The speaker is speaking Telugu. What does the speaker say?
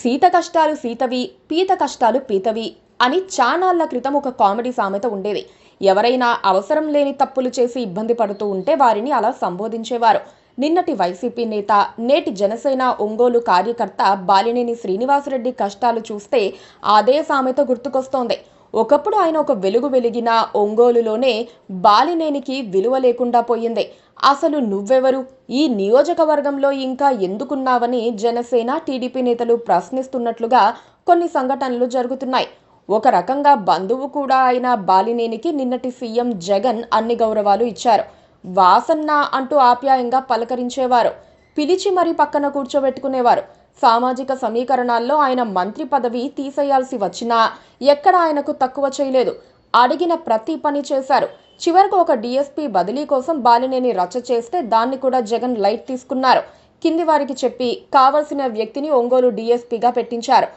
సీత కష్టాలు సీతవి, పీత కష్టాలు పీతవి అని చానాళ్ల క్రితం ఒక కామెడీ సామెత ఉండేది. ఎవరైనా అవసరం లేని తప్పులు చేసి ఇబ్బంది పడుతూ ఉంటే వారిని అలా సంబోధించేవారు. నిన్నటి వైసీపీ నేత, నేటి జనసేన ఒంగోలు కార్యకర్త బాలినేని శ్రీనివాసరెడ్డి కష్టాలు చూస్తే అదే సామెత గుర్తుకొస్తోంది. ఒకప్పుడు ఆయన ఒక వెలుగు వెలిగిన ఒంగోలులోనే బాలినేనికి విలువ లేకుండా పోయింది. అసలు నువ్వెవరు, ఈ నియోజకవర్గంలో ఇంకా ఎందుకున్నావని జనసేన, టీడీపీ నేతలు ప్రశ్నిస్తున్నట్లుగా కొన్ని సంఘటనలు జరుగుతున్నాయి. ఒక రకంగా బంధువు కూడా అయిన బాలినేనికి నిన్నటి సీఎం జగన్ అన్ని గౌరవాలు ఇచ్చారు. వాసన్న అంటూ ఆప్యాయంగా పలకరించేవారు. పిలిచి మరీ పక్కన కూర్చోబెట్టుకునేవారు. సామాజిక సమీకరణాల్లో ఆయన మంత్రి పదవి తీసేయాల్సి వచ్చినా ఎక్కడ ఆయనకు తక్కువ చేయలేదు. అడిగిన ప్రతి పని చేశారు. చివరకు ఒక డీఎస్పీ బదిలీ కోసం బాలినేని రచ్చ చేస్తే దాన్ని కూడా జగన్ లైట్ తీసుకున్నారు. కింది వారికి చెప్పి కావలసిన వ్యక్తిని ఒంగోలు డీఎస్పీగా పెట్టించారు.